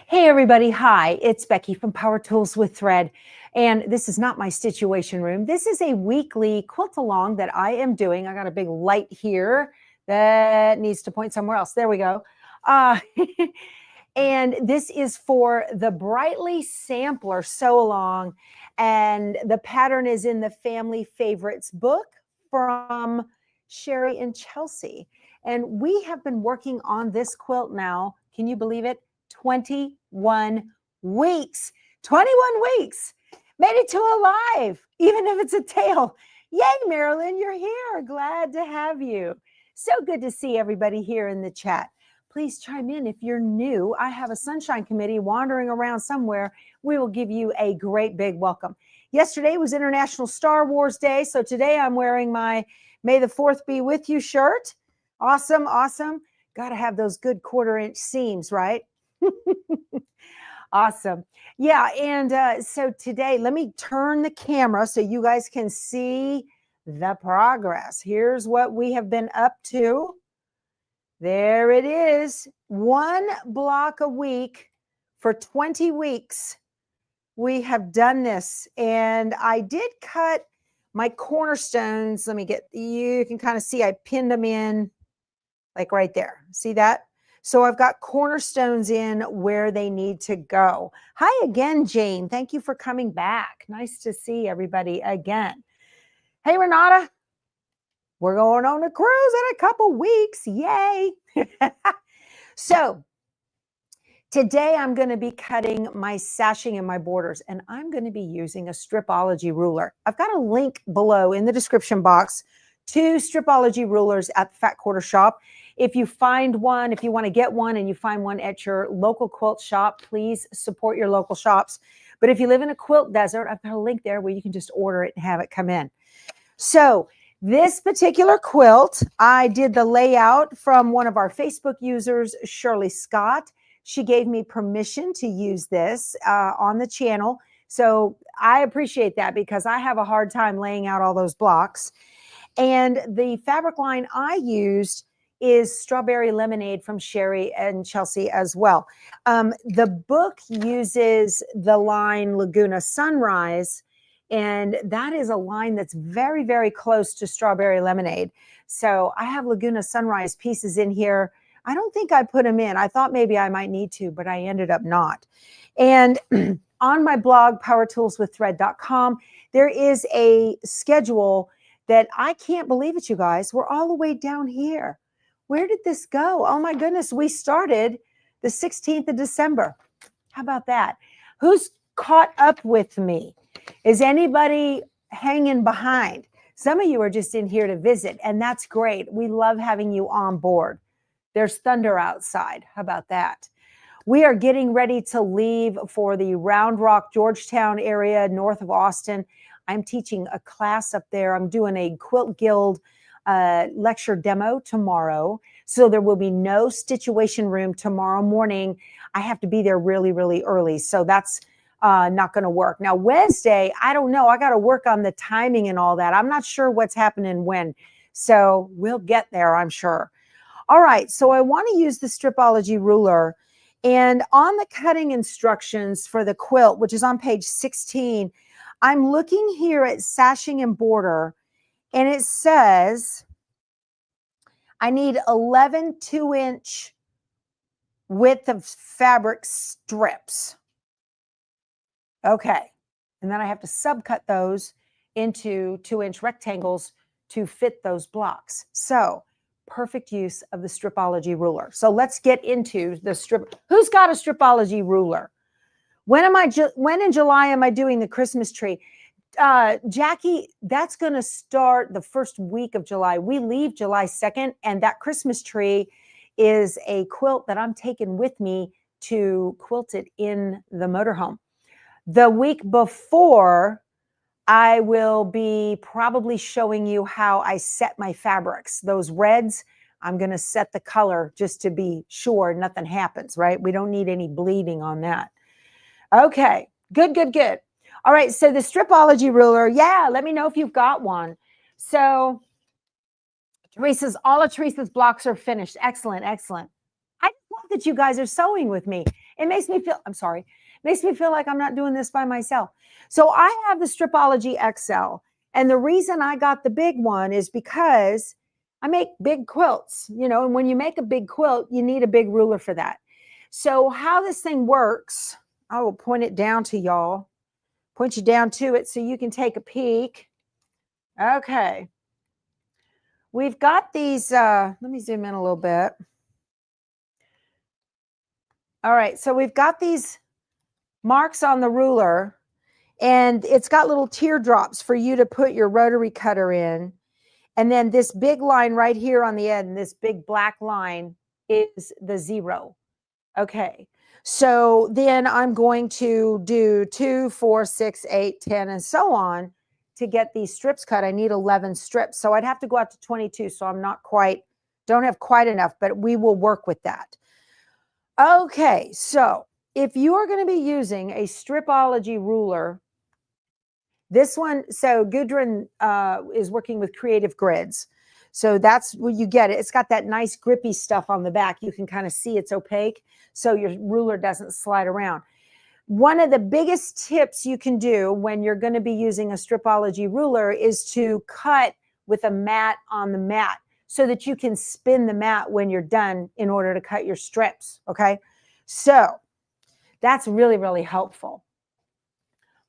Hey everybody, hi, it's Becky from Power Tools with Thread, and this is not my situation room. This is a weekly quilt along that I am doing. I got a big light here that needs to point somewhere else. There we go. And this is for the Brightly Sampler Sew Along, and the pattern is in the Family Favorites book from Sherry and Chelsea. And we have been working on this quilt now, can you believe it? 21 weeks. 21 weeks. Made it to alive, even if it's a tail. Yay, Marilyn, you're here. Glad to have you. So good to see everybody here in the chat. Please chime in if you're new. I have a sunshine committee wandering around somewhere. We will give you a great big welcome. Yesterday was International Star Wars Day, so today I'm wearing my May the 4th be with you shirt. Awesome, awesome. Got to have those good 1/4-inch seams, right? Awesome. Yeah, and so today, let me turn the camera so you guys can see the progress. Here's what we have been up to. There it is. 1 block a week for 20 weeks. We have done this, and I did cut my cornerstones. Let me get, you can kind of see I pinned them in like right there. See that? So I've got cornerstones in where they need to go. Hi again, Jane. Thank you for coming back. Nice to see everybody again. Hey, Renata. We're going on a cruise in a couple weeks. Yay. So today I'm going to be cutting my sashing and my borders, and I'm going to be using a Stripology ruler. I've got a link below in the description box to Stripology rulers at the Fat Quarter Shop. If you find one, if you want to get one and you find one at your local quilt shop, please support your local shops. But if you live in a quilt desert, I've got a link there where you can just order it and have it come in. So this particular quilt, I did the layout from one of our Facebook users, Shirley Scott. She gave me permission to use this on the channel. So I appreciate that because I have a hard time laying out all those blocks. And the fabric line I used is Strawberry Lemonade from Sherry and Chelsea as well. The book uses the line Laguna Sunrise, and that is a line that's very, very close to Strawberry Lemonade. So I have Laguna Sunrise pieces in here. I don't think I put them in. I thought maybe I might need to, but I ended up not. And on my blog, powertoolswiththread.com, there is a schedule that I can't believe it, you guys. We're all the way down here. Where did this go? Oh my goodness, we started the 16th of December. How about that? Who's caught up with me? Is anybody hanging behind? Some of you are just in here to visit, and that's great. We love having you on board. There's thunder outside. How about that? We are getting ready to leave for the Round Rock, Georgetown area north of Austin. I'm teaching a class up there. I'm doing a Quilt Guild lecture demo tomorrow. So there will be no situation room tomorrow morning. I have to be there really, really early. So that's not going to work. Now, Wednesday, I don't know. I got to work on the timing and all that. I'm not sure what's happening when. So we'll get there, I'm sure. All right. So I want to use the Stripology ruler. And on the cutting instructions for the quilt, which is on page 16, I'm looking here at sashing and border, and it says I need 11 2-inch width of fabric strips. Okay. And then I have to subcut those into 2-inch rectangles to fit those blocks. So perfect use of the Stripology ruler. So let's get into the strip. Who's got a Stripology ruler? When in July am I doing the Christmas tree? Jackie, that's going to start the first week of July. We leave July 2nd, and that Christmas tree is a quilt that I'm taking with me to quilt it in the motorhome. The week before, I will be probably showing you how I set my fabrics. Those reds, I'm going to set the color just to be sure nothing happens, right? We don't need any bleeding on that. Okay, good, good, good. All right, so the Stripology ruler, yeah, let me know if you've got one. So all of Teresa's blocks are finished. Excellent, excellent. I love that you guys are sewing with me. It makes me feel, I'm sorry, makes me feel like I'm not doing this by myself. So I have the Stripology XL. And the reason I got the big one is because I make big quilts, you know, and when you make a big quilt, you need a big ruler for that. So how this thing works, I will point it down to y'all, point you down to it so you can take a peek. Okay. We've got these, let me zoom in a little bit. All right, so we've got these marks on the ruler, and it's got little teardrops for you to put your rotary cutter in. And then this big line right here on the end, this big black line is the 0. Okay, so then I'm going to do 2, 4, 6, 8, 10, and so on to get these strips cut. I need 11 strips. So I'd have to go out to 22. So I'm not quite, don't have quite enough, but we will work with that. Okay, so if you are going to be using a Stripology ruler, this one, so Gudrun is working with Creative Grids. So that's where you get it. It's got that nice grippy stuff on the back. You can kind of see it's opaque, so your ruler doesn't slide around. One of the biggest tips you can do when you're going to be using a Stripology ruler is to cut with a mat on the mat so that you can spin the mat when you're done in order to cut your strips, okay? So that's really, really helpful.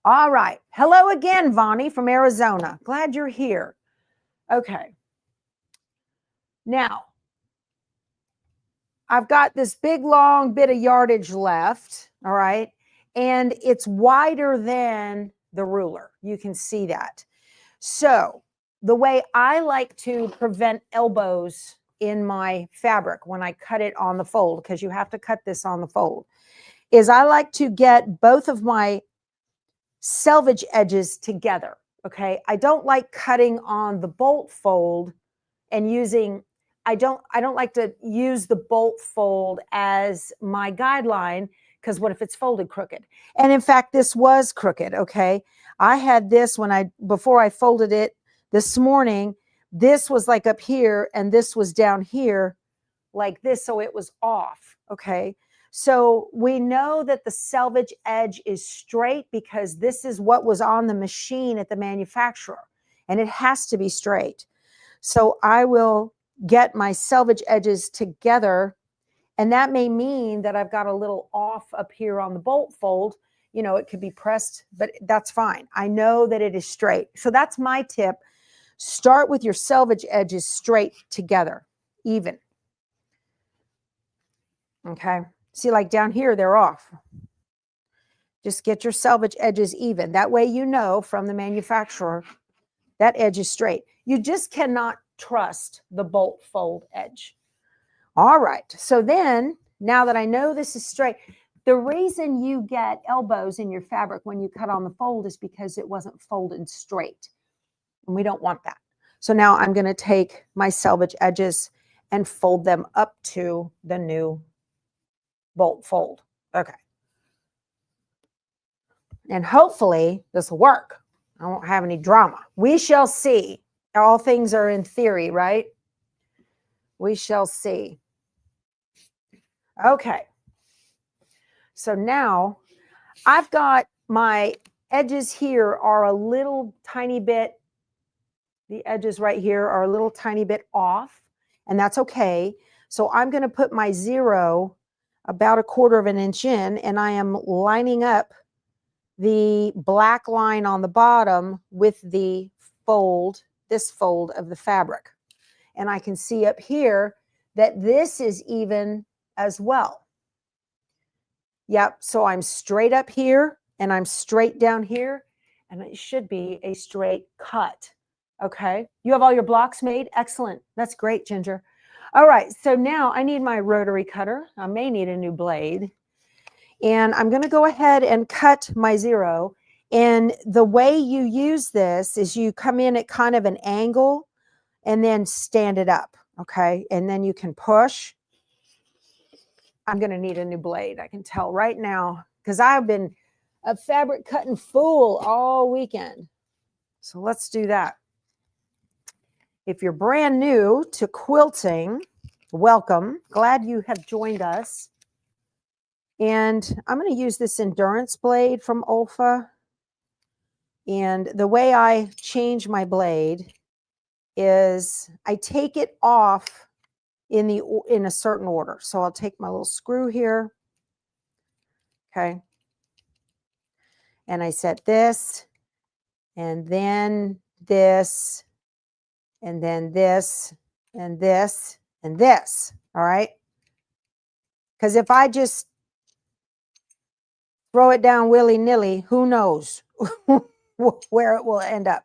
All right. Hello again, Vonnie from Arizona. Glad you're here. Okay. Now, I've got this big, long bit of yardage left, all right? And it's wider than the ruler. You can see that. So the way I like to prevent elbows in my fabric when I cut it on the fold, because you have to cut this on the fold, is I like to get both of my selvage edges together, okay? I don't like cutting on the bolt fold and using, I don't like to use the bolt fold as my guideline, because what if it's folded crooked? And in fact, this was crooked, okay? I had this before I folded it this morning, this was like up here and this was down here like this, so it was off, okay? So we know that the selvage edge is straight because this is what was on the machine at the manufacturer, and it has to be straight. So I will get my selvage edges together, and that may mean that I've got a little off up here on the bolt fold. You know, it could be pressed, but that's fine. I know that it is straight. So that's my tip. Start with your selvage edges straight together, even. Okay. See, like down here, they're off. Just get your selvage edges even. That way you know from the manufacturer that edge is straight. You just cannot trust the bolt fold edge. All right. So then, now that I know this is straight, the reason you get elbows in your fabric when you cut on the fold is because it wasn't folded straight. And we don't want that. So now I'm going to take my selvage edges and fold them up to the new bolt fold. Okay. And hopefully this will work. I won't have any drama. We shall see. All things are in theory, right? We shall see. Okay. So now I've got my edges here are a little tiny bit, the edges right here are a little tiny bit off, and that's okay. So I'm going to put my 0 about 1/4 of an inch in, and I am lining up the black line on the bottom with the fold, this fold of the fabric. And I can see up here that this is even as well. Yep, so I'm straight up here and I'm straight down here, and it should be a straight cut. Okay, you have all your blocks made? Excellent. That's great, Ginger. All right, so now I need my rotary cutter. I may need a new blade. And I'm going to go ahead and cut my 0. And the way you use this is you come in at kind of an angle and then stand it up, okay? And then you can push. I'm going to need a new blade, I can tell right now, because I've been a fabric cutting fool all weekend. So let's do that. If you're brand new to quilting, welcome. Glad you have joined us. And I'm going to use this endurance blade from Olfa. And the way I change my blade is I take it off in a certain order. So I'll take my little screw here. Okay. And I set this, and then this, and then this, and this, and this. All right. Because if I just throw it down willy-nilly, who knows where it will end up.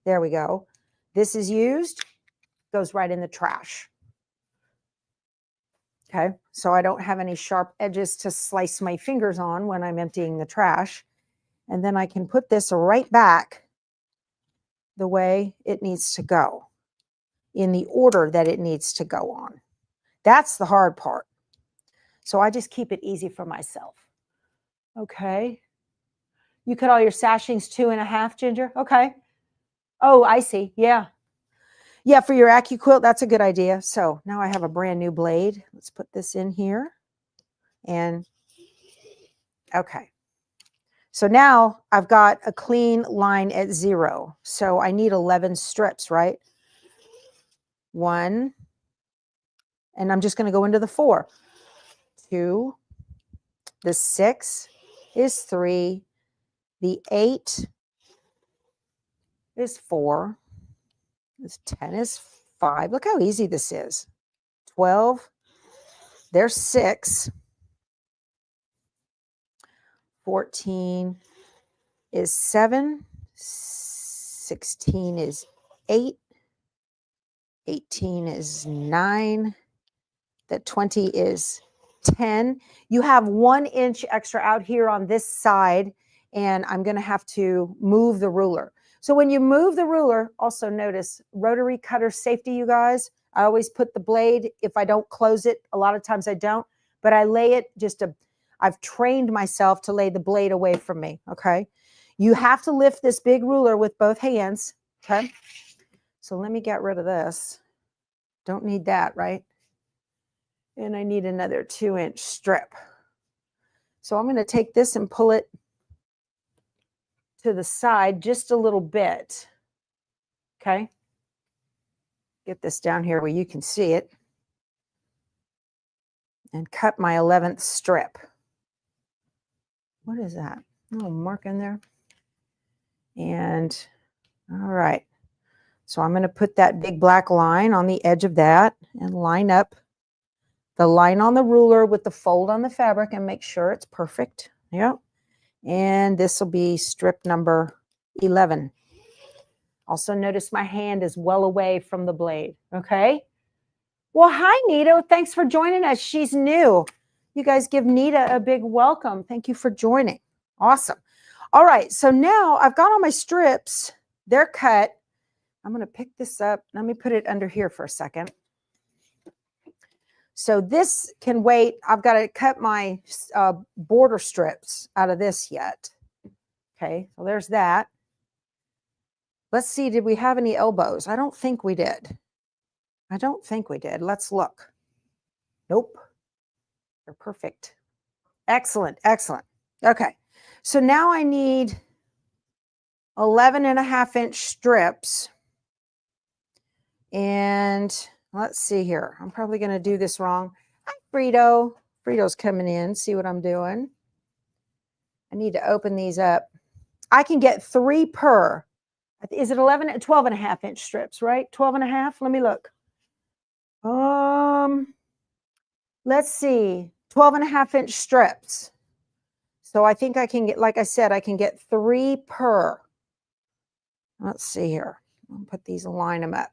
There we go. This is used, goes right in the trash. Okay, so I don't have any sharp edges to slice my fingers on when I'm emptying the trash. And then I can put this right back the way it needs to go, in the order that it needs to go on. That's the hard part. So I just keep it easy for myself. Okay. You cut all your sashings 2.5, Ginger? Okay. Oh, I see. Yeah. Yeah, for your AccuQuilt, that's a good idea. So now I have a brand new blade. Let's put this in here. And okay. So now I've got a clean line at 0. So I need 11 strips, right? 1. And I'm just going to go into the 4. 2. The 6 is 3. The 8 is 4. This 10 is 5. Look how easy this is. 12. There's 6. 14 is 7. 16 is 8. 18 is 9. The 20 is 10. You have 1 inch extra out here on this side, and I'm going to have to move the ruler. So when you move the ruler, also notice rotary cutter safety, you guys. I always put the blade, if I don't close it, a lot of times I don't, but I lay it I've trained myself to lay the blade away from me, okay? You have to lift this big ruler with both hands, okay? So let me get rid of this. Don't need that, right? And I need another 2-inch strip. So I'm going to take this and pull it to the side just a little bit. Okay. Get this down here where you can see it. And cut my 11th strip. What is that? Oh, mark in there. And all right. So I'm going to put that big black line on the edge of that and line up the line on the ruler with the fold on the fabric and make sure it's perfect. Yep. And this will be strip number 11. Also notice my hand is well away from the blade. Okay. Well, hi, Nita. Thanks for joining us. She's new. You guys give Nita a big welcome. Thank you for joining. Awesome. All right. So now I've got all my strips. They're cut. I'm going to pick this up. Let me put it under here for a second. So this can wait. I've got to cut my border strips out of this yet. Okay, so there's that. Let's see, did we have any elbows? I don't think we did. I don't think we did. Let's look. Nope. They're perfect. Excellent, excellent. Okay, so now I need 11.5-inch strips. And let's see here. I'm probably going to do this wrong. Hi, Frito. Frito's coming in. See what I'm doing. I need to open these up. I can get 3 per. Is it 12.5-inch strips, right? 12.5. Let me look. Let's see. 12.5-inch strips. So I think I can get, like I said, I can get 3 per. Let's see here. I'll put these, line them up.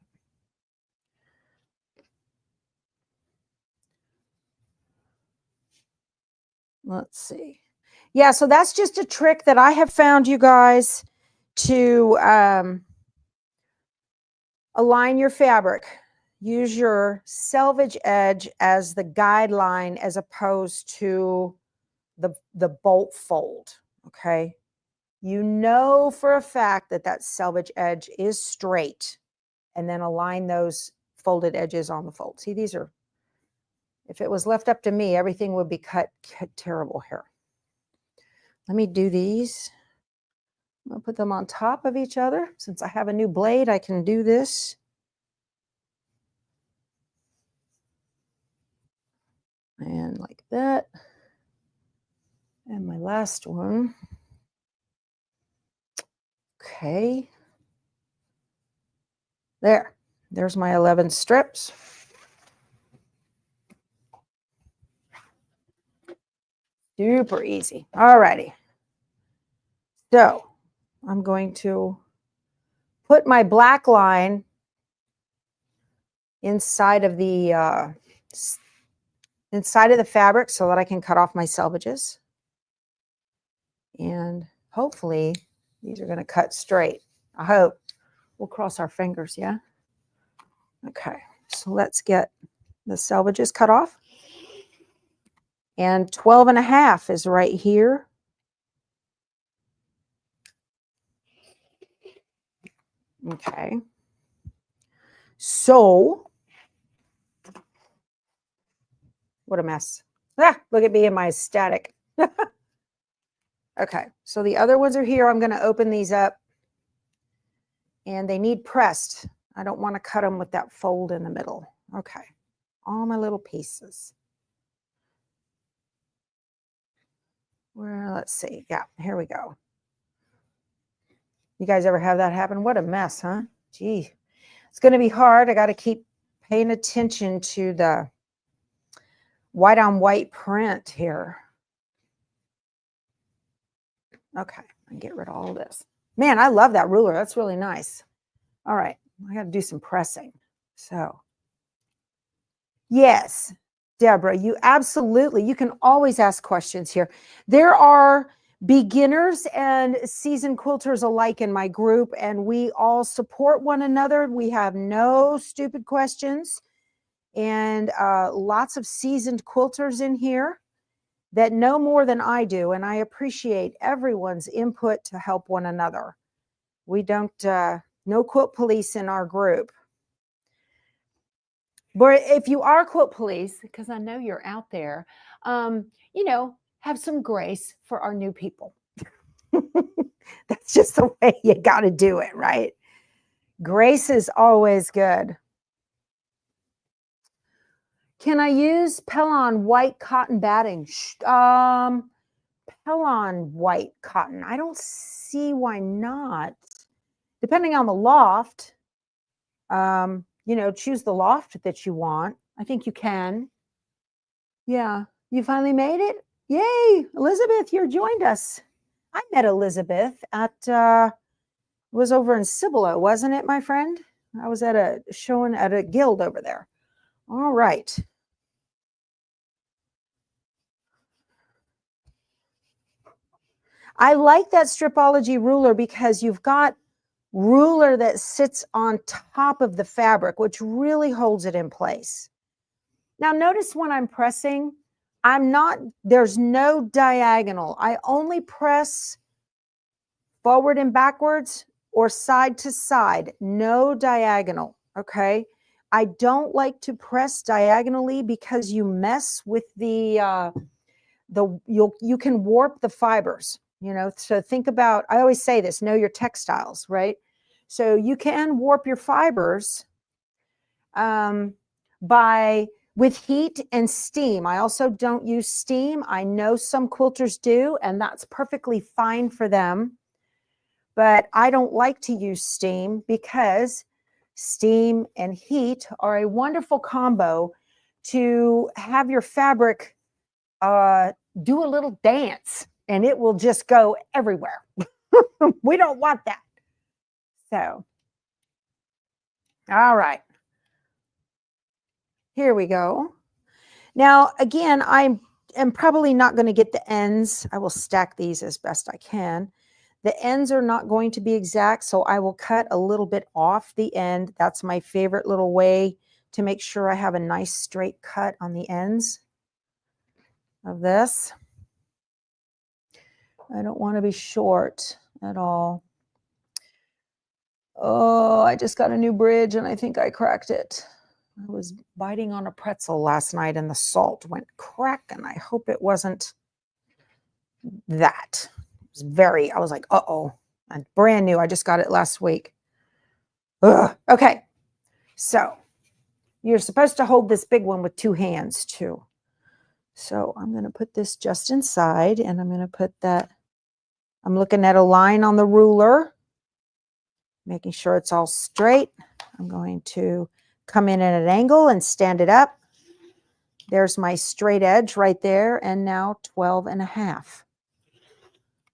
Let's see. Yeah, so that's just a trick that I have found, you guys, to align your fabric. Use your selvage edge as the guideline as opposed to the bolt fold, okay? You know for a fact that that selvage edge is straight, and then align those folded edges on the fold. See, these are If it was left up to me, everything would be cut terrible here. Let me do these. I'll put them on top of each other. Since I have a new blade, I can do this. And like that. And my last one. Okay. There's my 11 strips. Super easy. All righty. So I'm going to put my black line inside of the fabric so that I can cut off my selvages. And hopefully these are going to cut straight. I hope. We'll cross our fingers, yeah? Okay, so let's get the selvages cut off. And 12.5 is right here. Okay. So, what a mess. Ah, look at me and my static. Okay, so the other ones are here. I'm going to open these up. And they need pressed. I don't want to cut them with that fold in the middle. Okay, all my little pieces. Well, let's see. Yeah, here we go. You guys ever have that happen? What a mess, huh? Gee, it's going to be hard. I got to keep paying attention to the white on white print here. Okay, I get rid of all this. Man, I love that ruler. That's really nice. All right, I got to do some pressing. So, yes, Deborah, you can always ask questions here. There are beginners and seasoned quilters alike in my group, and we all support one another. We have no stupid questions, and lots of seasoned quilters in here that know more than I do, and I appreciate everyone's input to help one another. We don't, no quilt police in our group. But if you are quilt police, because I know you're out there, you know, have some grace for our new people. That's just the way you got to do it, right? Grace is always good. Can I use Pellon white cotton batting? Pellon white cotton. I don't see why not. Depending on the loft, you know, choose the loft that you want. I think you can. Yeah, you finally made it? Yay, Elizabeth, you joined us. I met Elizabeth at, was over in Cibolo, wasn't it, my friend? I was at a showing at a guild over there. All right. I like that Stripology ruler because you've got ruler that sits on top of the fabric, which really holds it in place. Now notice when I'm pressing, there's no diagonal. I only press forward and backwards or side to side, no diagonal, okay? I don't like to press diagonally because you mess with you can warp the fibers, you know? So think about, I always say this, know your textiles, right? So you can warp your fibers with heat and steam. I also don't use steam. I know some quilters do, and that's perfectly fine for them. But I don't like to use steam because steam and heat are a wonderful combo to have your fabric do a little dance, and it will just go everywhere. We don't want that. So, all right. Here we go. Now, again, I am probably not going to get the ends. I will stack these as best I can. The ends are not going to be exact, so I will cut a little bit off the end. That's my favorite little way to make sure I have a nice straight cut on the ends of this. I don't want to be short at all. Oh, I just got a new bridge and I think I cracked it. I was biting on a pretzel last night and the salt went crack, and I hope it wasn't that. It was I was like, uh-oh. And brand new. I just got it last week. Ugh. Okay. So you're supposed to hold this big one with 2 hands too. So I'm going to put this just inside, and I'm going to put that. I'm looking at a line on the ruler, making sure it's all straight. I'm going to come in at an angle and stand it up. There's my straight edge right there, and now 12.5.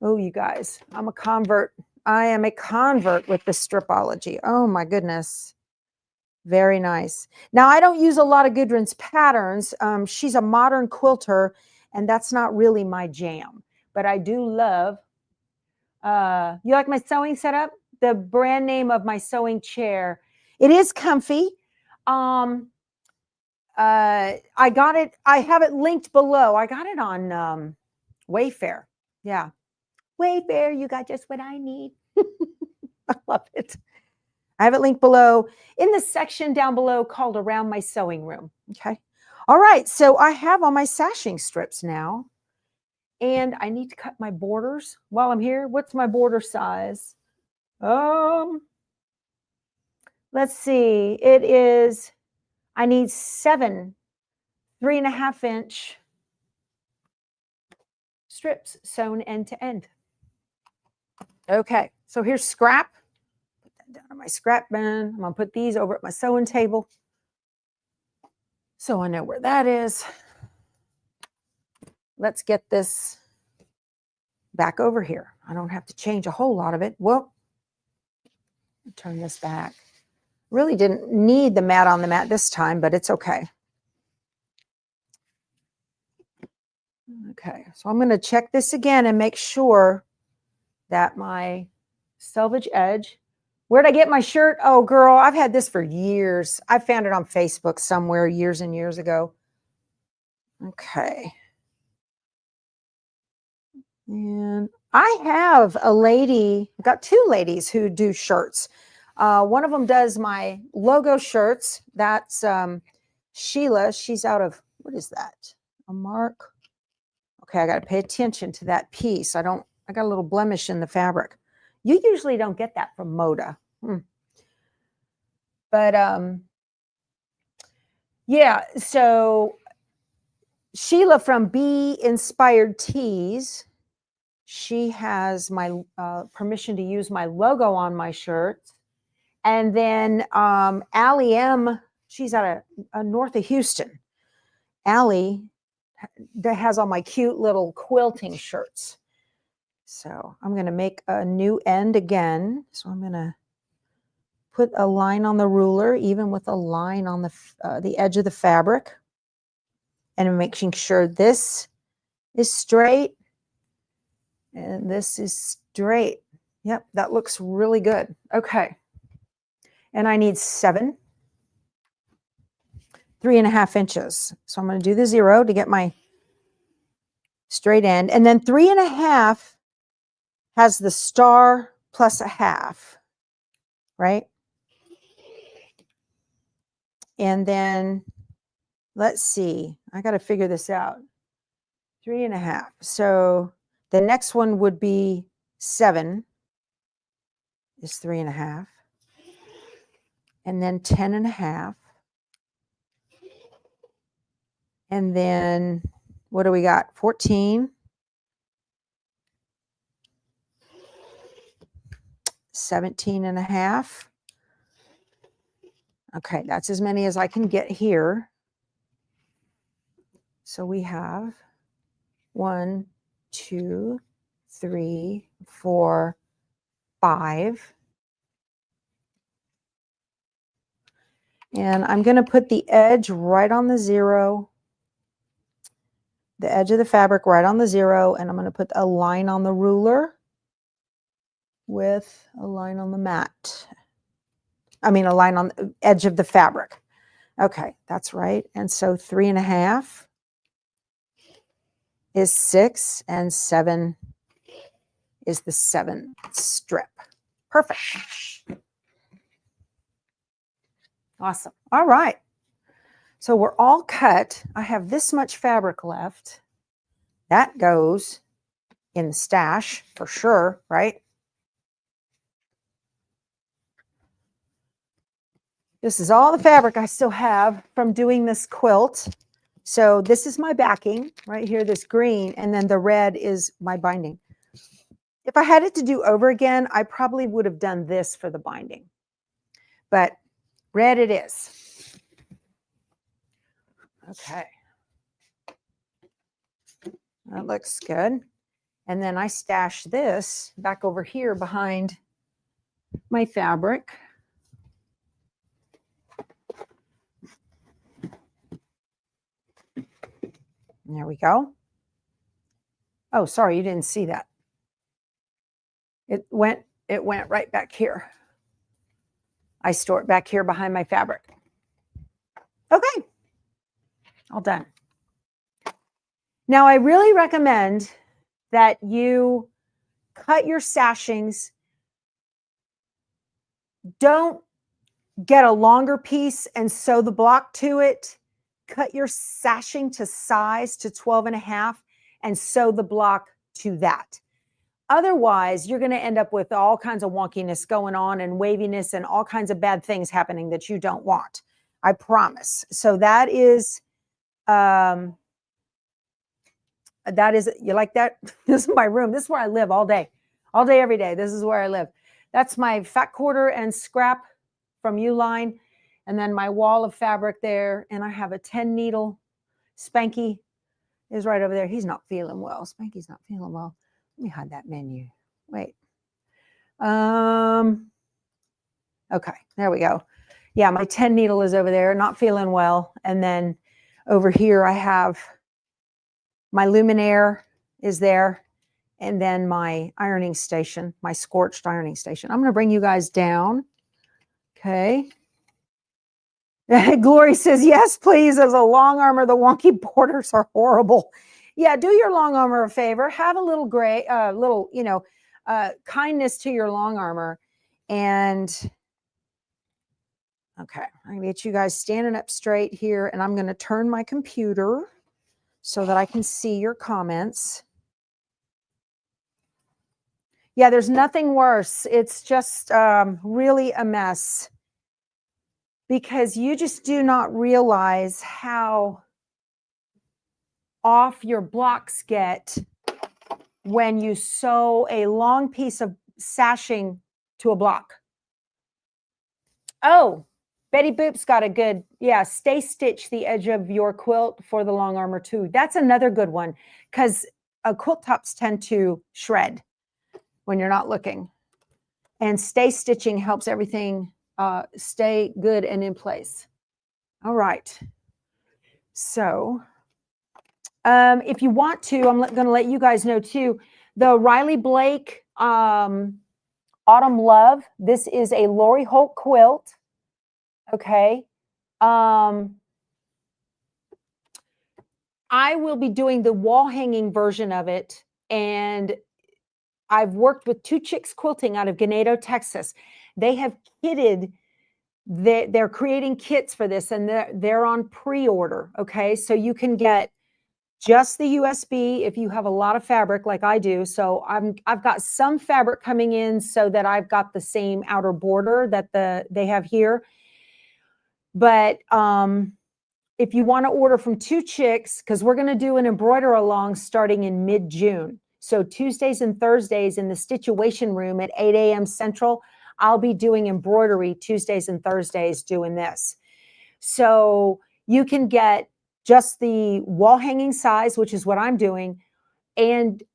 Oh, you guys, I'm a convert. I am a convert with the Stripology. Oh my goodness. Very nice. Now, I don't use a lot of Gudrun's patterns. She's a modern quilter, and that's not really my jam. But I do love, you like my sewing setup? The brand name of my sewing chair. It is comfy. I got it. I have it linked below. I got it on Wayfair. Yeah. Wayfair, you got just what I need. I love it. I have it linked below in the section down below called Around My Sewing Room. Okay. All right. So I have all my sashing strips now, and I need to cut my borders while I'm here. What's my border size? Let's see. It is, I need 7 3.5-inch strips sewn end to end. Okay. So here's scrap. Put that down on my scrap bin. I'm going to put these over at my sewing table, so I know where that is. Let's get this back over here. I don't have to change a whole lot of it. Well, turn this back. Really didn't need the mat on the mat this time, but it's okay. Okay, so I'm going to check this again and make sure that my selvage edge. Where'd I get my shirt? Oh, girl, I've had this for years. I found it on Facebook somewhere years and years ago. Okay. And I have a lady, I've got 2 ladies who do shirts. One of them does my logo shirts. That's Sheila. She's out of, what is that? A mark? Okay, I got to pay attention to that piece. I got a little blemish in the fabric. You usually don't get that from Moda. But yeah, so Sheila from Bee Inspired Tees, she has my permission to use my logo on my shirts. And then Allie M, she's out of north of Houston. Allie that has all my cute little quilting shirts. So I'm going to make a new end again. So I'm going to put a line on the ruler, even with a line on the edge of the fabric, and making sure this is straight and this is straight. Yep, that looks really good. Okay. And I need 7 3.5 inches. So I'm going to do the 0 to get my straight end. And then 3.5 has the star plus a half, right? And then let's see, I got to figure this out. 3.5. So the next one would be 7 is 3.5. And then 10.5. And then what do we got? 14. 17.5. Okay, that's as many as I can get here. So we have 1, 2, 3, 4, 5. And I'm going to put the edge right on the 0. The edge of the fabric right on the 0, and I'm going to put a line on the ruler with a line on the mat. I mean, a line on the edge of the fabric. Okay, that's right. And so 3.5 is 6, and 7 is the 7th strip. Perfect. Awesome. All right. So we're all cut. I have this much fabric left. That goes in the stash for sure, right? This is all the fabric I still have from doing this quilt. So this is my backing right here, this green, and then the red is my binding. If I had it to do over again, I probably would have done this for the binding, but red it is. Okay. That looks good. And then I stash this back over here behind my fabric. There we go. Oh, sorry, you didn't see that. It went right back here. I store it back here behind my fabric. Okay, all done. Now, I really recommend that you cut your sashings. Don't get a longer piece and sew the block to it. Cut your sashing to size to 12.5 and sew the block to that. Otherwise, you're going to end up with all kinds of wonkiness going on and waviness and all kinds of bad things happening that you don't want. I promise. So that is, you like that? This is my room. This is where I live all day, every day. This is where I live. That's my fat quarter and scrap from Uline. And then my wall of fabric there. And I have a 10 needle. Spanky is right over there. He's not feeling well. Spanky's not feeling well. Let me hide that menu. Wait. Okay, there we go. Yeah, my 10 needle is over there, not feeling well. And then over here I have my luminaire is there. And then my ironing station, my scorched ironing station. I'm going to bring you guys down. Okay. Glory says, yes, please. As a long armor, the wonky borders are horrible. Yeah, do your long armor a favor. Have a little kindness to your long armor. And okay, I'm going to get you guys standing up straight here. And I'm going to turn my computer so that I can see your comments. Yeah, there's nothing worse. It's just really a mess because you just do not realize how off your blocks get when you sew a long piece of sashing to a block. Oh, Betty Boop's got a good, yeah, stay stitch the edge of your quilt for the long armor too. That's another good one because quilt tops tend to shred when you're not looking. And stay stitching helps everything stay good and in place. All right. So if you want to, I'm going to let you guys know too, the Riley Blake Autumn Love. This is a Lori Holt quilt. Okay. I will be doing the wall hanging version of it. And I've worked with Two Chicks Quilting out of Ganado, Texas. They have kitted, they're creating kits for this and they're on pre-order. Okay. So you can get just the USB if you have a lot of fabric like I do. So I've got some fabric coming in so that I've got the same outer border that they have here. But if you want to order from Two Chicks, because we're going to do an embroider along starting in mid-June. So Tuesdays and Thursdays in the Stitchuation Room at 8 a.m. Central, I'll be doing embroidery Tuesdays and Thursdays doing this. So you can get just the wall hanging size, which is what I'm doing,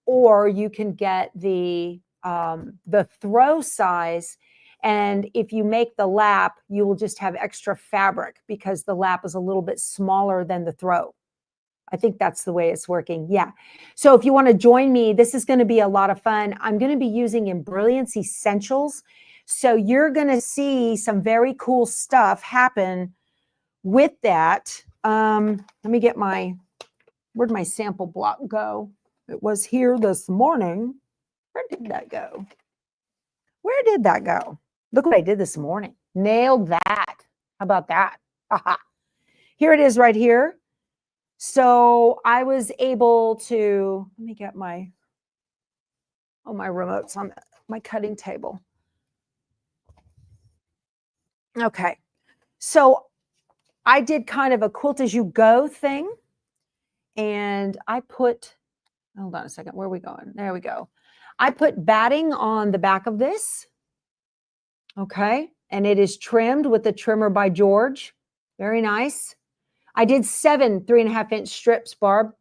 or you can get the throw size. And if you make the lap, you will just have extra fabric because the lap is a little bit smaller than the throw. I think that's the way it's working. Yeah. So if you want to join me, this is going to be a lot of fun. I'm going to be using Embrilliance Essentials. So you're going to see some very cool stuff happen with that. Let me get where'd my sample block go? It was here this morning. Where did that go? Where did that go? Look what I did this morning. Nailed that. How about that? Aha. here it is right here. So I was able to, let me get my, oh, my remote's on my cutting table. Okay. So I did kind of a quilt as you go thing. And I put, hold on a second, where are we going? There we go. I put batting on the back of this. Okay. And it is trimmed with the trimmer by George. Very nice. I did 7 3.5-inch strips, Barb.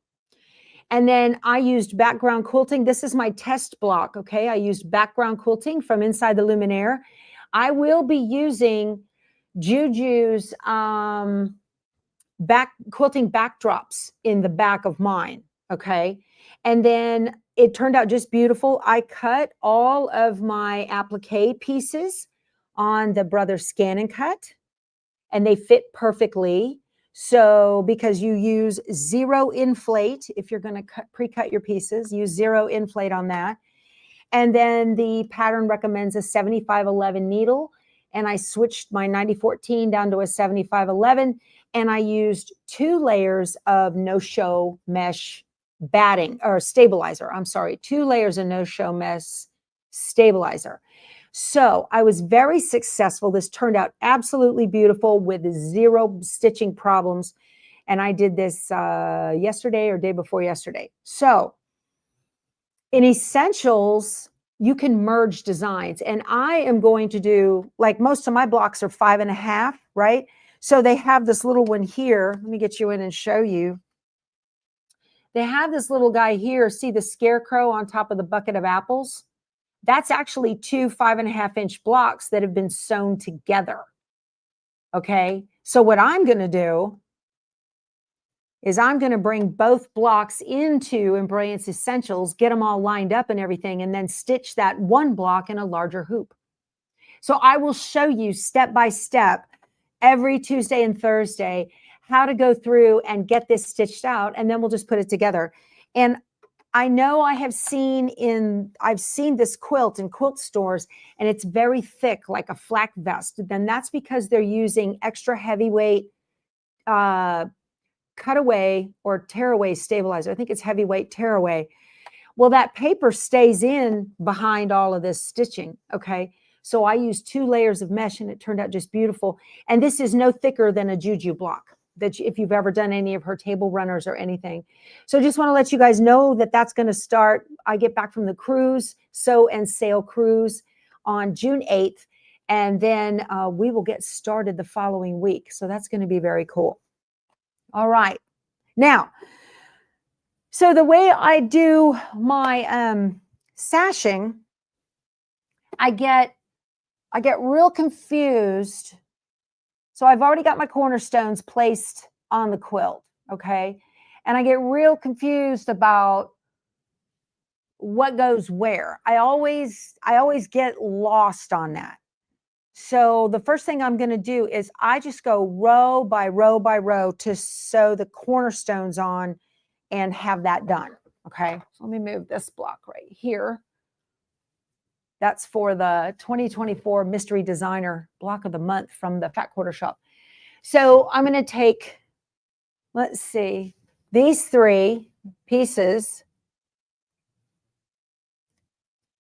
And then I used background quilting. This is my test block. Okay. I used background quilting from Inside the Luminaire. I will be using Juju's quilting backdrops in the back of mine. Okay. And then it turned out just beautiful. I cut all of my applique pieces on the Brothers Scan and Cut, and they fit perfectly. So because you use 0 inflate, if you're going to pre-cut your pieces, use 0 inflate on that. And then the pattern recommends a 7511 needle. And I switched my 9014 down to a 7511. And I used 2 layers of no-show mesh batting or stabilizer. I'm sorry, 2 layers of no-show mesh stabilizer. So I was very successful. This turned out absolutely beautiful with 0 stitching problems. And I did this yesterday or day before yesterday. So in Essentials, you can merge designs. And I am going to do, like most of my blocks are 5.5, right? So they have this little one here. Let me get you in and show you. They have this little guy here. See the scarecrow on top of the bucket of apples? That's actually 2 5.5-inch blocks that have been sewn together. Okay. So what I'm going to do is I'm going to bring both blocks into Embroidery Essentials, get them all lined up and everything, and then stitch that one block in a larger hoop. So I will show you step by step every Tuesday and Thursday how to go through and get this stitched out, and then we'll just put it together. And I know I've seen this quilt in quilt stores, and it's very thick, like a flak vest. Then that's because they're using extra heavyweight cutaway or tearaway stabilizer. I think it's heavyweight tearaway. Well, that paper stays in behind all of this stitching. Okay. So I used 2 layers of mesh, and it turned out just beautiful. And this is no thicker than a Juju block, that if you've ever done any of her table runners or anything. So just want to let you guys know that that's going to start. I get back from the cruise, sew and sail cruise on June 8th. And then we will get started the following week. So that's going to be very cool. All right. Now, so the way I do my sashing, I get real confused. So I've already got my cornerstones placed on the quilt, okay? And I get real confused about what goes where. I always get lost on that. So the first thing I'm going to do is I just go row by row by row to sew the cornerstones on and have that done. Okay, so let me move this block right here. That's for the 2024 Mystery Designer Block of the Month from the Fat Quarter Shop. So I'm going to take, let's see, these 3 pieces.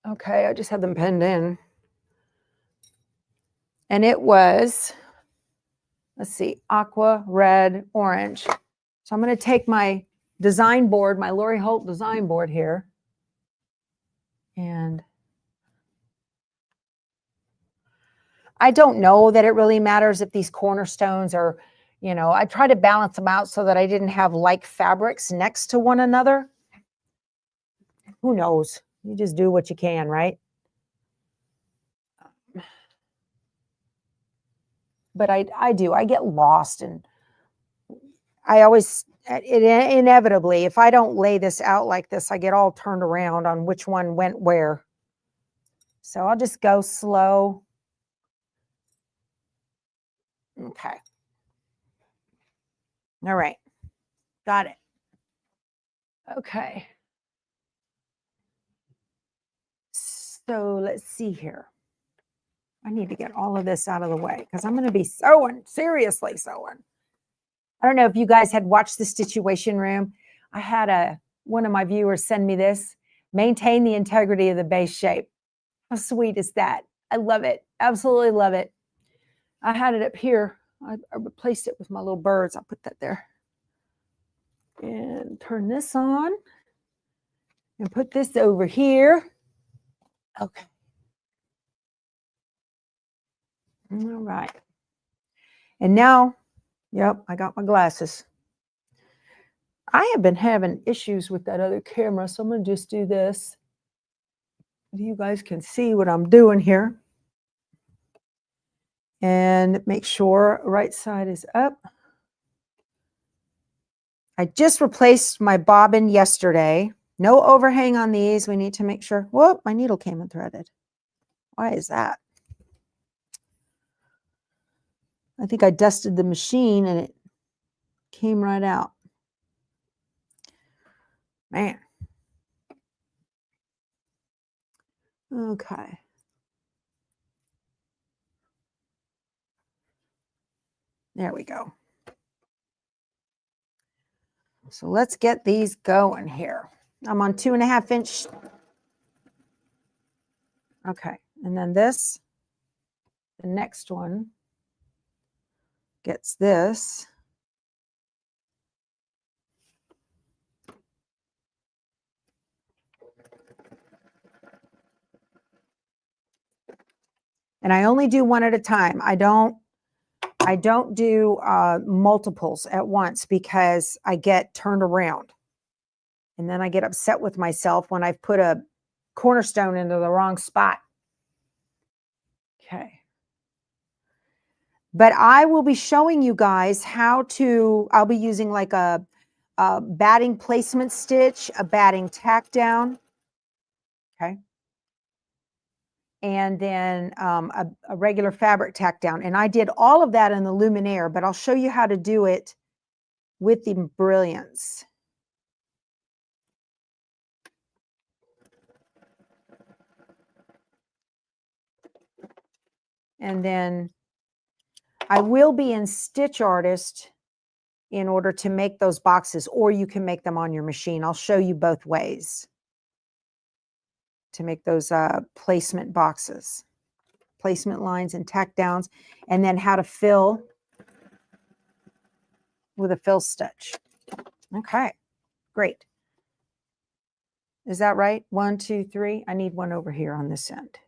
Okay, I just had them pinned in. And it was, let's see, aqua, red, orange. So I'm going to take my design board, my Lori Holt design board here. And I don't know that it really matters if these cornerstones are, you know, I try to balance them out so that I didn't have like fabrics next to one another. Who knows? You just do what you can, right? But I do. I get lost, and I always, inevitably, if I don't lay this out like this, I get all turned around on which one went where. So I'll just go slow. Okay. All right. Got it. Okay. So let's see here. I need to get all of this out of the way because I'm going to be sewing, seriously sewing. I don't know if you guys had watched the Situation Room. I had one of my viewers send me this. Maintain the integrity of the base shape. How sweet is that? I love it. Absolutely love it. I had it up here. I replaced it with my little birds. I'll put that there. And turn this on. And put this over here. Okay. All right. And now, yep, I got my glasses. I have been having issues with that other camera, so I'm going to just do this. You guys can see what I'm doing here. And make sure right side is up. I just replaced my bobbin yesterday. No overhang on these. We need to make sure. Whoop, my needle came unthreaded. Why is that? I think I dusted the machine and it came right out. Man. Okay. There we go. So let's get these going here. I'm on 2.5 inch. Okay. And then this, the next one gets this. And I only do one at a time. I don't do multiples at once because I get turned around. And then I get upset with myself when I've put a cornerstone into the wrong spot. Okay. But I will be showing you guys how to, I'll be using like a batting placement stitch, a batting tack down. Okay. And then a regular fabric tack down. And I did all of that in the Luminaire, but I'll show you how to do it with the Brilliance. And then I will be in Stitch Artist in order to make those boxes, or you can make them on your machine. I'll show you both ways to make those placement boxes, placement lines and tack downs, and then how to fill with a fill stitch. Okay, great. Is that right? 1, 2, 3. I need one over here on this end.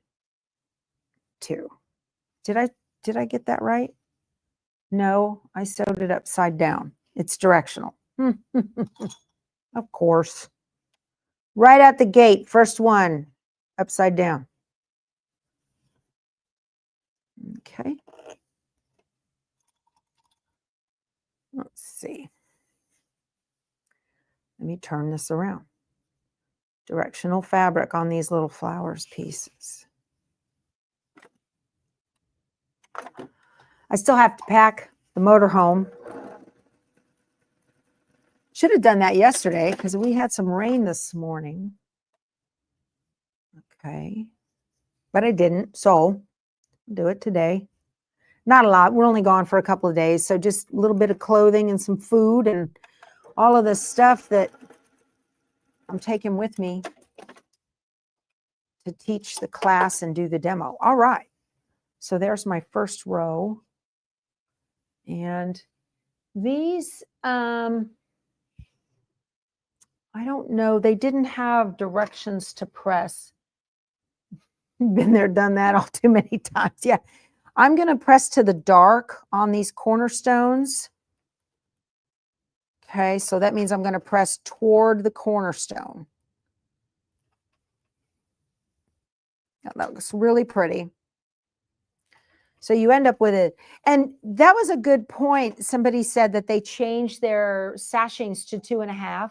2. Did I get that right? No, I sewed it upside down. It's directional. Of course. Right at the gate, first one, upside down. Okay. Let's see. Let me turn this around. Directional fabric on these little flowers pieces. I still have to pack the motorhome. Should have done that yesterday because we had some rain this morning. Okay. But I didn't, so I'll do it today. Not a lot. We're only gone for a couple of days, so just a little bit of clothing and some food and all of the stuff that I'm taking with me to teach the class and do the demo. All right. So there's my first row. And these, I don't know. They didn't have directions to press. Been there, done that all too many times. Yeah. I'm going to press to the dark on these cornerstones. Okay. So that means I'm going to press toward the cornerstone. That looks really pretty. So you end up with it. And that was a good point. Somebody said that they changed their sashings to 2.5.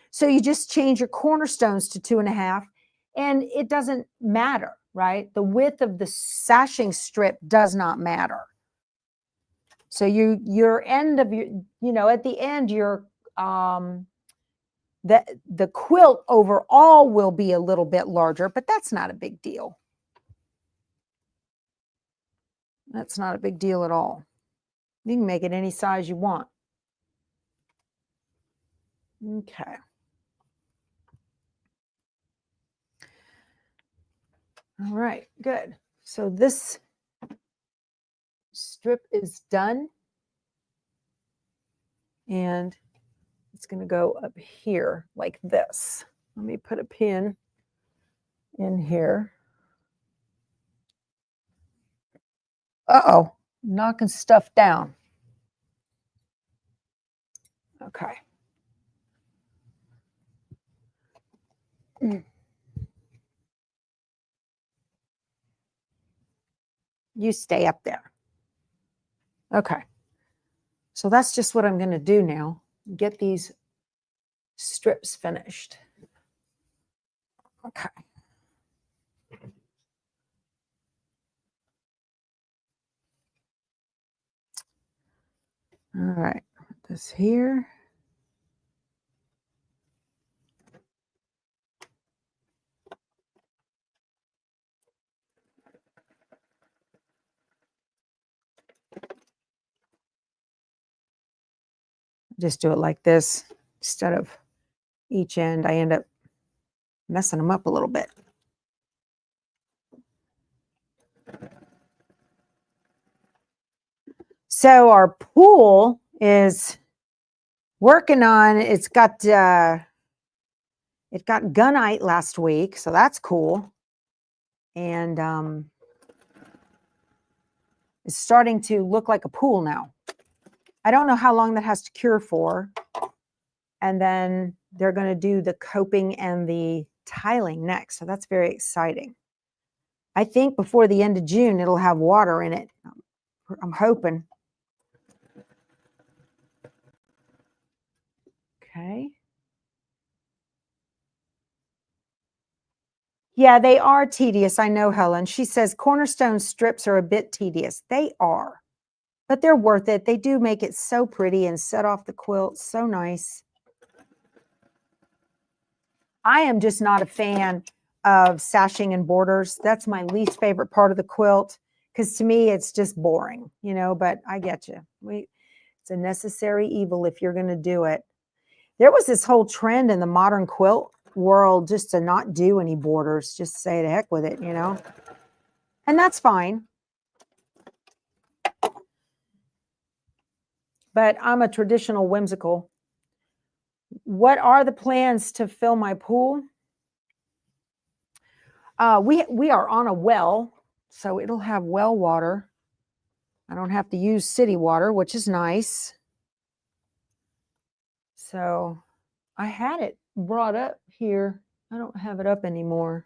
So you just change your cornerstones to 2.5 and it doesn't matter, right? The width of the sashing strip does not matter. So your end of your, at the end, your the quilt overall will be a little bit larger, but that's not a big deal. That's not a big deal at all. You can make it any size you want. Okay. All right, good. So this strip is done. And it's going to go up here like this. Let me put a pin in here. Uh-oh, knocking stuff down. Okay. You stay up there. Okay. So that's just what I'm going to do now. Get these strips finished. Okay. All right. Put this here. Just do it like this instead of each end. I end up messing them up a little bit. So our pool is working on, it got gunite last week, so that's cool. And it's starting to look like a pool now. I don't know how long that has to cure for. And then they're going to do the coping and the tiling next. So that's very exciting. I think before the end of June, it'll have water in it. I'm hoping. Okay. Yeah, they are tedious. I know, Helen. She says cornerstone strips are a bit tedious. They are, but they're worth it. They do make it so pretty and set off the quilt. So nice. I am just not a fan of sashing and borders. That's my least favorite part of the quilt because to me, it's just boring, you know, but I get you. It's a necessary evil if you're going to do it. There was this whole trend in the modern quilt world just to not do any borders, just say the heck with it, you know, and that's fine. But I'm a traditional whimsical. What are the plans to fill my pool? We are on a well, so it'll have well water. I don't have to use city water, which is nice. So I had it brought up here. I don't have it up anymore.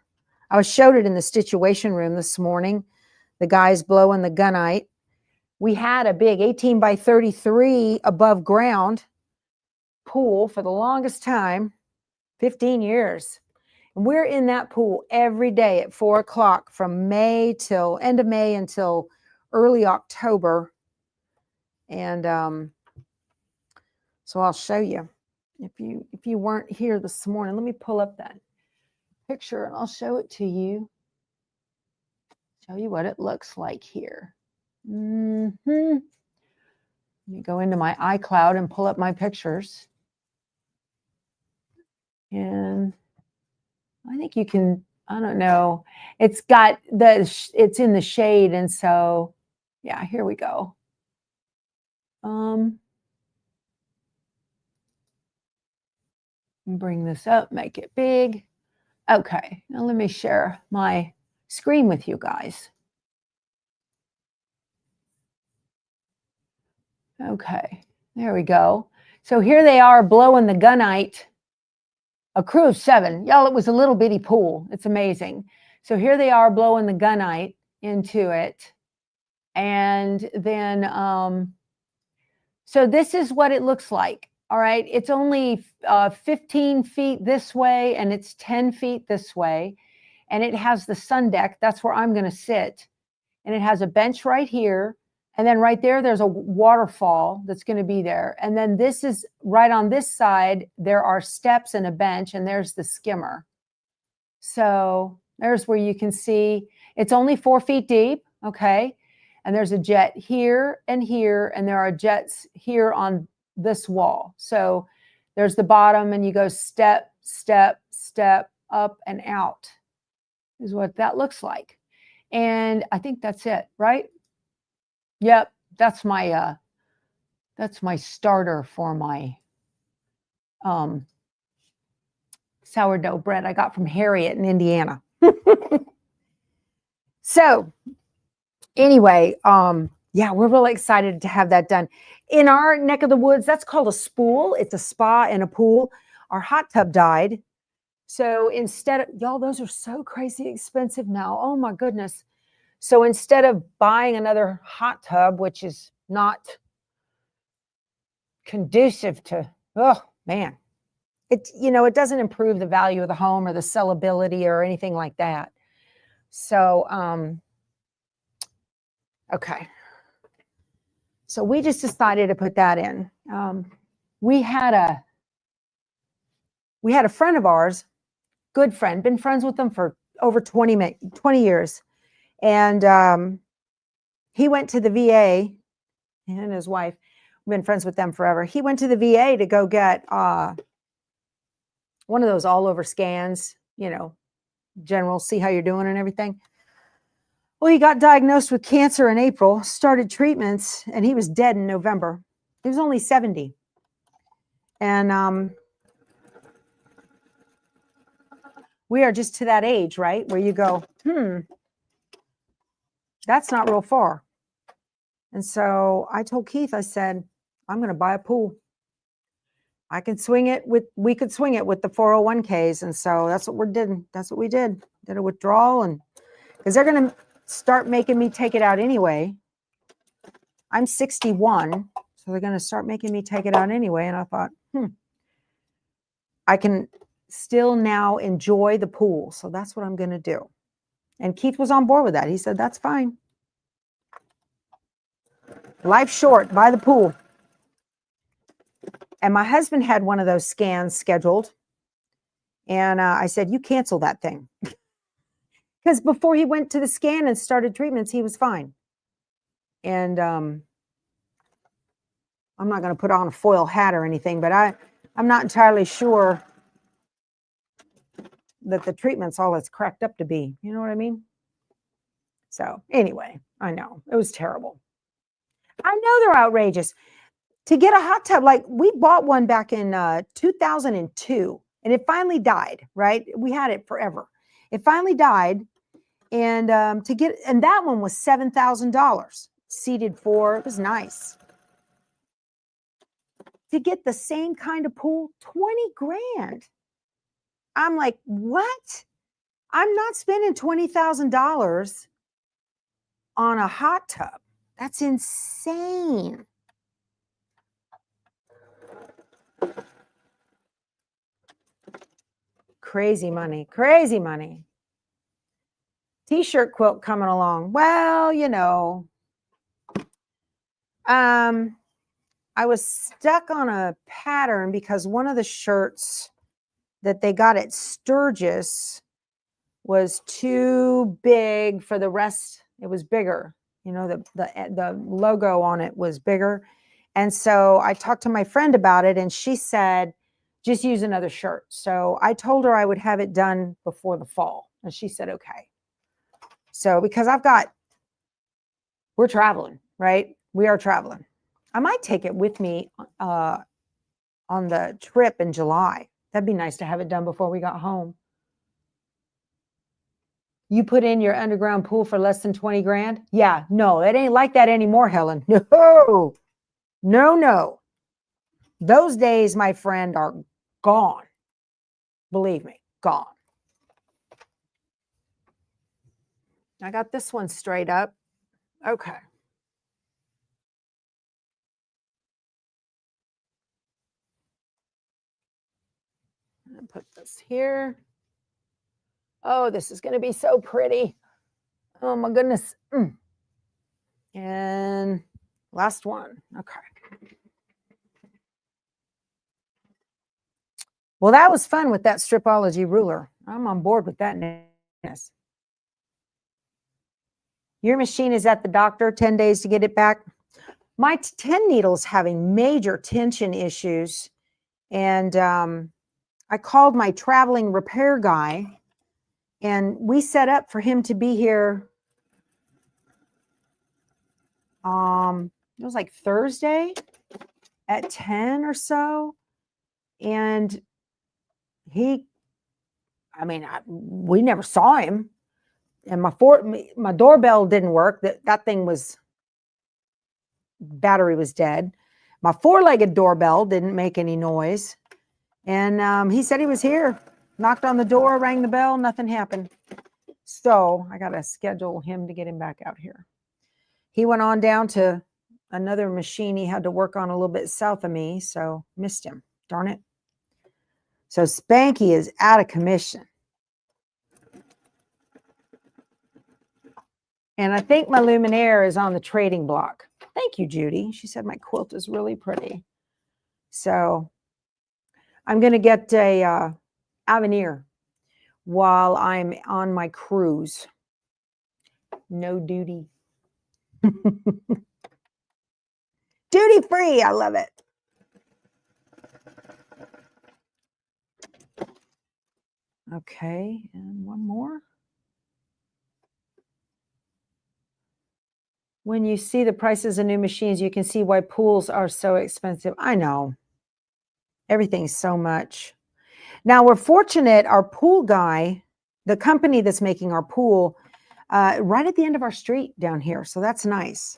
I showed it in the situation room this morning. The guys blowing the gunite. We had a big 18 by 33 above ground pool for the longest time, 15 years. And we're in that pool every day at 4 o'clock from May till end of May until early October. And so I'll show you. If you weren't here this morning, let me pull up that picture and I'll show it to you. Show you what it looks like here. Let me go into my iCloud and pull up my pictures. And I think you can, I don't know. It's got it's in the shade. And so, yeah, here we go. Bring this up, make it big. Okay, now let me share my screen with you guys. Okay, there we go. So here they are blowing the gunite. A crew of 7. Y'all, it was a little bitty pool. It's amazing. So here they are blowing the gunite into it. And then, so this is what it looks like. All right. It's only 15 feet this way and it's 10 feet this way. And it has the sun deck. That's where I'm going to sit. And it has a bench right here. And then right there, there's a waterfall that's going to be there. And then this is right on this side, there are steps and a bench, and there's the skimmer. So there's where you can see it's only 4 feet deep, okay? And there's a jet here, and there are jets here on this wall. So There's the bottom, and you go step, step, step, up and out is what that looks like. And I think that's it, right? Yep, that's my starter for my sourdough bread I got from Harriet in Indiana. So anyway, yeah, we're really excited to have that done. In our neck of the woods, that's called a spool. It's a spa and a pool. Our hot tub died. So instead of, y'all, those are so crazy expensive now. Oh my goodness. So instead of buying another hot tub, which is not conducive to, oh man, it, you know, it doesn't improve the value of the home or the sellability or anything like that. So, okay. So we just decided to put that in. We had a friend of ours, good friend, been friends with them for over 20 years. And he went to the VA, and his wife, we've been friends with them forever. He went to the VA to go get one of those all over scans, you know, general, see how you're doing and everything. Well, he got diagnosed with cancer in April, started treatments, and he was dead in November. He was only 70. And we are just to that age, right? Where you go, that's not real far. And so I told Keith, I said, I'm going to buy a pool. I can swing it with, we could swing it with the 401ks. And so that's what we did. That's what we did. Did a withdrawal, and because they're going to start making me take it out anyway. I'm 61, so they're going to start making me take it out anyway. And I thought, I can still now enjoy the pool. So that's what I'm going to do. And Keith was on board with that. He said, that's fine. Life's short, buy the pool. And my husband had one of those scans scheduled. And I said, you cancel that thing. Because before he went to the scan and started treatments, he was fine. And I'm not going to put on a foil hat or anything, but I'm not entirely sure that the treatment's all it's cracked up to be. You know what I mean? So anyway, I know. It was terrible. I know they're outrageous. To get a hot tub, like we bought one back in 2002, and it finally died, right? We had it forever. It finally died. And and that one was $7,000 seated for, it was nice. To get the same kind of pool, 20 grand. I'm like, what? I'm not spending $20,000 on a hot tub. That's insane. Crazy money, crazy money. T-shirt quilt coming along. Well, you know, I was stuck on a pattern because one of the shirts that they got at Sturgis was too big for the rest. It was bigger. You know, the logo on it was bigger. And so I talked to my friend about it, and she said, just use another shirt. So I told her I would have it done before the fall. And she said, okay. So because we're traveling, right? We are traveling. I might take it with me on the trip in July. That'd be nice to have it done before we got home. You put in your underground pool for less than 20 grand? Yeah, no, it ain't like that anymore, Helen. No, no, no. Those days, my friend, are gone. Believe me, gone. I got this one straight up. Okay. I'm going to put this here. Oh, this is going to be so pretty. Oh my goodness. And last one. Okay. Well, that was fun with that Stripology ruler. I'm on board with that. Your machine is at the doctor, 10 days to get it back. My 10 needle's having major tension issues. And I called my traveling repair guy, and we set up for him to be here. It was like Thursday at 10 or so. And we never saw him. And my doorbell didn't work. That thing was, battery was dead. My four-legged doorbell didn't make any noise. And he said he was here, knocked on the door, rang the bell, nothing happened. So I got to schedule him to get him back out here. He went on down to another machine he had to work on a little bit south of me, so missed him. Darn it. So Spanky is out of commission. And I think my Luminaire is on the trading block. Thank you, Judy. She said my quilt is really pretty. So I'm going to get a Avenir while I'm on my cruise. No duty. Duty free. I love it. Okay, and one more. When you see the prices of new machines, you can see why pools are so expensive. I know. Everything's so much. Now, we're fortunate, our pool guy, the company that's making our pool, right at the end of our street down here. So that's nice.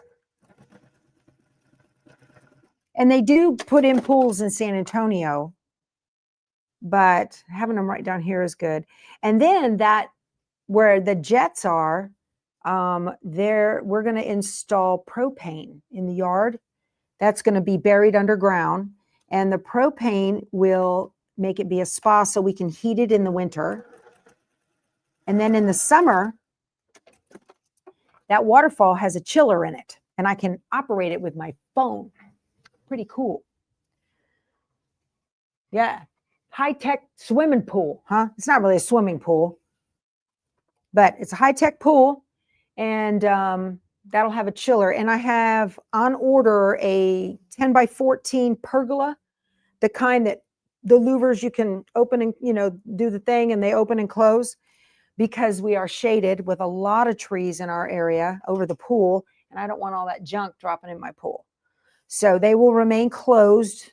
And they do put in pools in San Antonio, but having them right down here is good. And then that, where the jets are, there we're going to install propane in the yard. That's going to be buried underground, and the propane will make it be a spa so we can heat it in the winter. And then in the summer, that waterfall has a chiller in it, and I can operate it with my phone. Pretty cool. Yeah. High-tech swimming pool, huh? It's not really a swimming pool, but it's a high-tech pool, and that'll have a chiller. And I have on order a 10 by 14 pergola, the kind that the louvers you can open and, do the thing and they open and close, because we are shaded with a lot of trees in our area over the pool, and I don't want all that junk dropping in my pool. So they will remain closed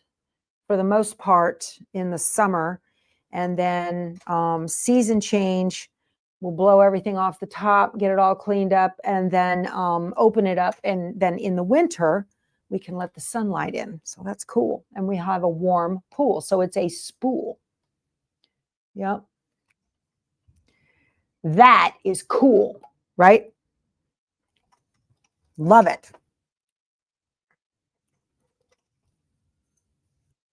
for the most part in the summer, and then season change, we'll blow everything off the top, get it all cleaned up, and then open it up, and then in the winter we can let the sunlight in. So that's cool. And we have a warm pool, so it's a spool. Yep. That is cool, right? Love it.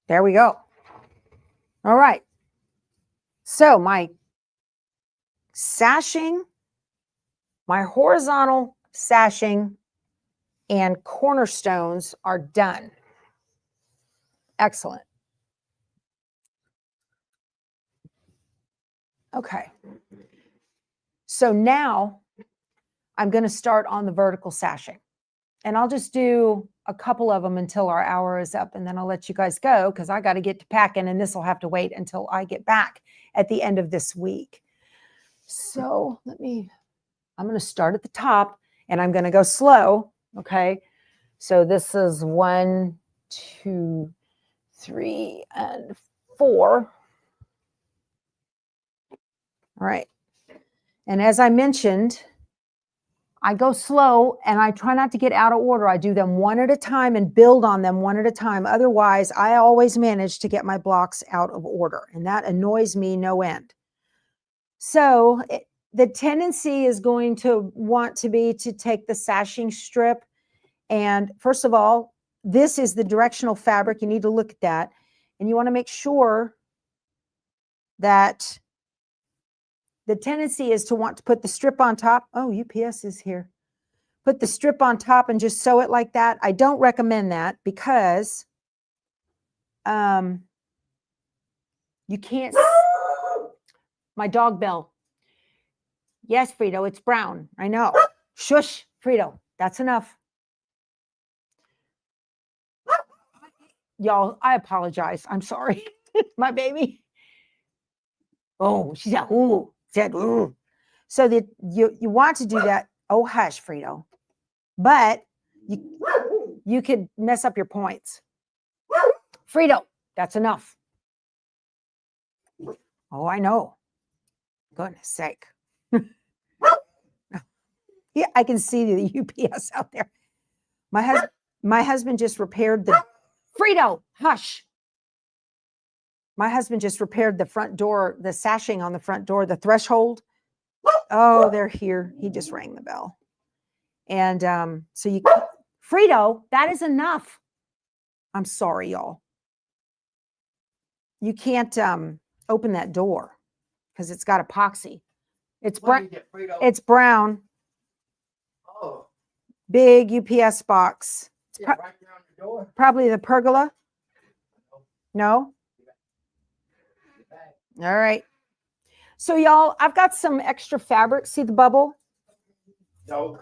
There we go. All right. So my sashing, my horizontal sashing and cornerstones are done. Excellent. Okay. So now I'm going to start on the vertical sashing, and I'll just do a couple of them until our hour is up, and then I'll let you guys go because I got to get to packing, and this will have to wait until I get back at the end of this week. So I'm going to start at the top, and I'm going to go slow. Okay. So this is 1, 2, 3, and 4. All right. And as I mentioned, I go slow and I try not to get out of order. I do them one at a time and build on them one at a time. Otherwise, I always manage to get my blocks out of order, and that annoys me no end. So the tendency is going to want to be to take the sashing strip. And first of all, this is the directional fabric. You need to look at that. And you want to make sure that the tendency is to want to put the strip on top. Oh, UPS is here. Put the strip on top and just sew it like that. I don't recommend that because you can't. My dog Bell. Yes, Frito, it's brown. I know. Shush, Frito. That's enough. y'all, I apologize. I'm sorry. My baby. Oh, she said, ooh, said, ooh. So that you want to do that. Oh, hush, Frito. But you could mess up your points. Frito, that's enough. Oh, I know. Goodness sake. Yeah, I can see the UPS out there. My husband just repaired the Frito, hush. My husband just repaired the front door, the sashing on the front door, the threshold. Oh, they're here. He just rang the bell. And so you, Frito, that is enough. I'm sorry, y'all. You can't open that door because it's got epoxy. It's brown. It's brown. Oh. Big UPS box. Yeah, right around the door. Probably the pergola. No? All right. So y'all, I've got some extra fabric. See the bubble? No.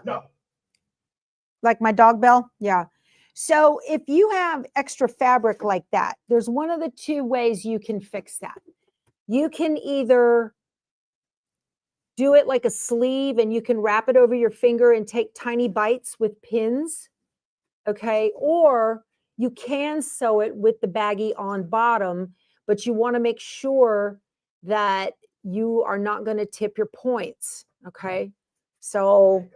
Like my dog bell? Yeah. So if you have extra fabric like that, there's one of the two ways you can fix that. You can either do it like a sleeve and you can wrap it over your finger and take tiny bites with pins. Okay. Or you can sew it with the baggie on bottom, but you want to make sure that you are not going to tip your points. Okay. So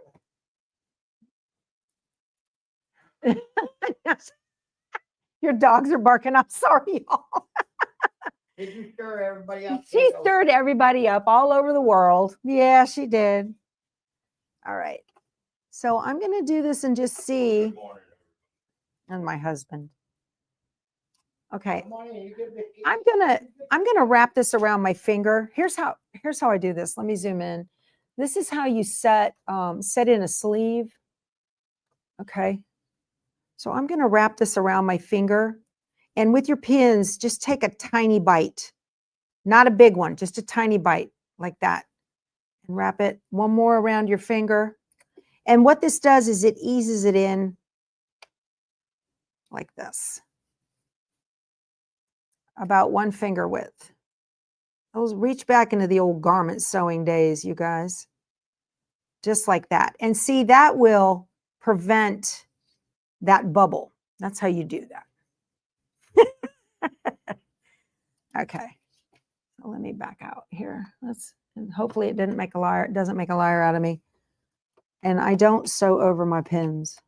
your dogs are barking. I'm sorry, y'all. Did you stir everybody up? She stirred everybody up all over the world. Yeah, she did. All right. So I'm going to do this and just see. And my husband. Okay. I'm gonna wrap this around my finger. Here's how I do this. Let me zoom in. This is how you set in a sleeve. Okay. So I'm gonna wrap this around my finger, and with your pins, just take a tiny bite, not a big one, just a tiny bite like that, and wrap it one more around your finger. And what this does is it eases it in like this, about one finger width. I'll reach back into the old garment sewing days, you guys. Just like that. And see, that will prevent that bubble. That's how you do that. Okay. So let me back out here. And hopefully it doesn't make a liar out of me. And I don't sew over my pins.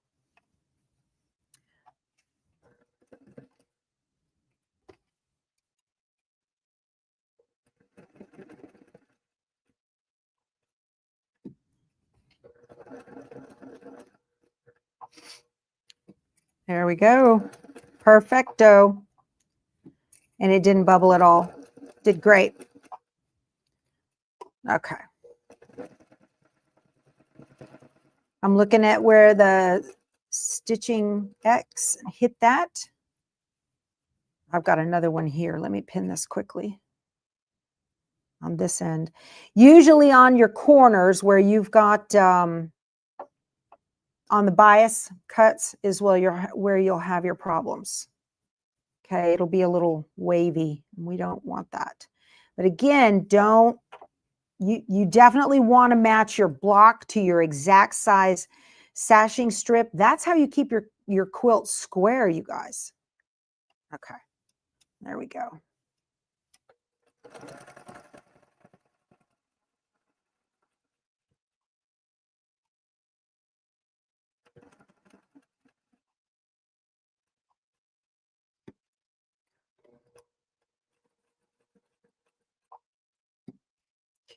There we go. Perfecto. And it didn't bubble at all. Did great. Okay. I'm looking at where the stitching X hit that. I've got another one here. Let me pin this quickly on this end. Usually on your corners where you've got on the bias cuts is where you'll have your problems. Okay, it'll be a little wavy, and we don't want that. But again, you definitely want to match your block to your exact size sashing strip. That's how you keep your quilt square, you guys. Okay, there we go.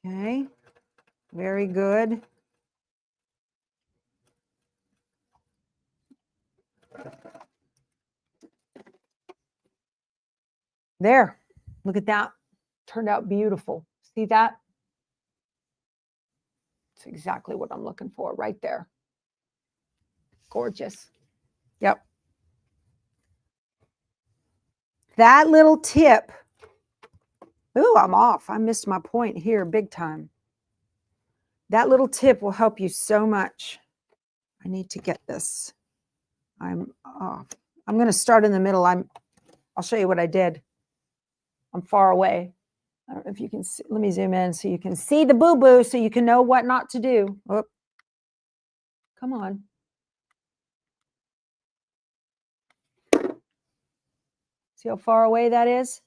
Okay, very good. There, look at that. Turned out beautiful. See that? It's exactly what I'm looking for right there. Gorgeous. Yep. That little tip. Ooh, I'm off. I missed my point here big time. That little tip will help you so much. I need to get this. I'm off. I'm going to start in the middle. I'll show you what I did. I'm far away. I don't know if you can see. Let me zoom in so you can see the boo-boo so you can know what not to do. Oh, come on. See how far away that is?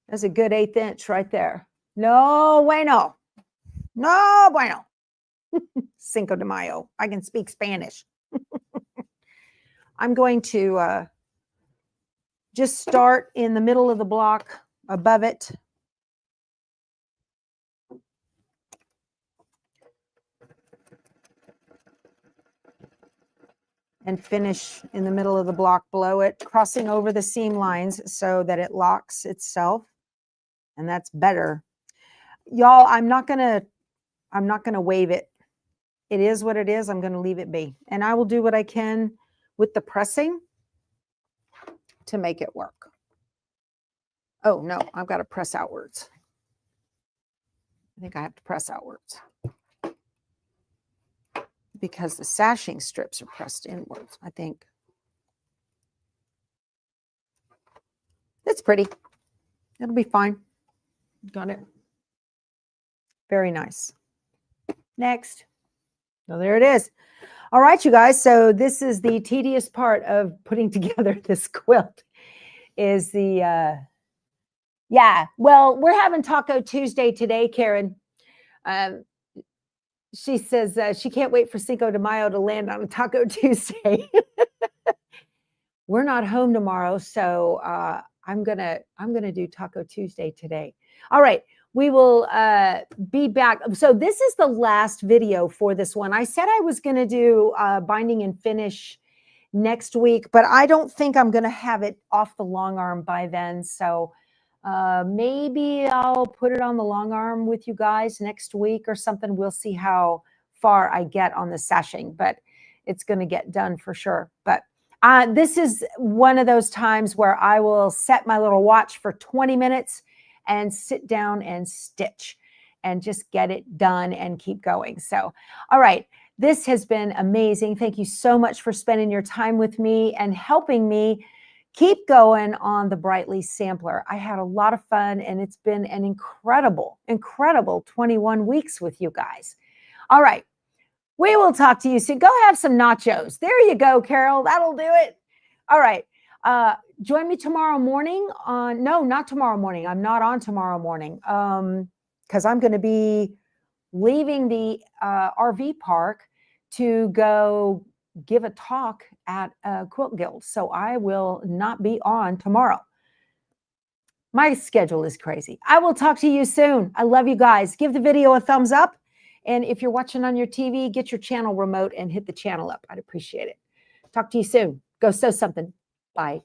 That's a good 1/8 inch right there. No bueno. No bueno. Cinco de Mayo. I can speak Spanish. I'm going to just start in the middle of the block above it. And finish in the middle of the block below it, crossing over the seam lines so that it locks itself. And that's better. Y'all, I'm not gonna wave it. It is what it is. I'm gonna leave it be. And I will do what I can with the pressing to make it work. Oh no, I've got to press outwards. I think I have to press outwards because the sashing strips are pressed inwards, I think. It's pretty. It'll be fine. Got it. Very nice. Next. So there it is. All right, you guys. So this is the tedious part of putting together this quilt is the, yeah, well, we're having Taco Tuesday today, Karen. She says she can't wait for Cinco de Mayo to land on a Taco Tuesday. We're not home tomorrow, so I'm gonna do Taco Tuesday today. All right, we will be back. So this is the last video for this one. I said I was gonna do binding and finish next week, but I don't think I'm gonna have it off the long arm by then. So maybe I'll put it on the long arm with you guys next week or something. We'll see how far I get on the sashing, but it's gonna get done for sure. But this is one of those times where I will set my little watch for 20 minutes and sit down and stitch and just get it done and keep going. So, all right, this has been amazing. Thank you so much for spending your time with me and helping me keep going on the Brightly sampler. I had a lot of fun and it's been an incredible 21 weeks with you guys. All right. We will talk to you soon. Go have some nachos. There you go, Carol. That'll do it. All right. Join me tomorrow morning on, no, not tomorrow morning. I'm not on tomorrow morning because I'm going to be leaving the RV park to go give a talk at a quilt guild. So I will not be on tomorrow. My schedule is crazy. I will talk to you soon. I love you guys. Give the video a thumbs up. And if you're watching on your TV, get your channel remote and hit the channel up. I'd appreciate it. Talk to you soon. Go sew something. Bye.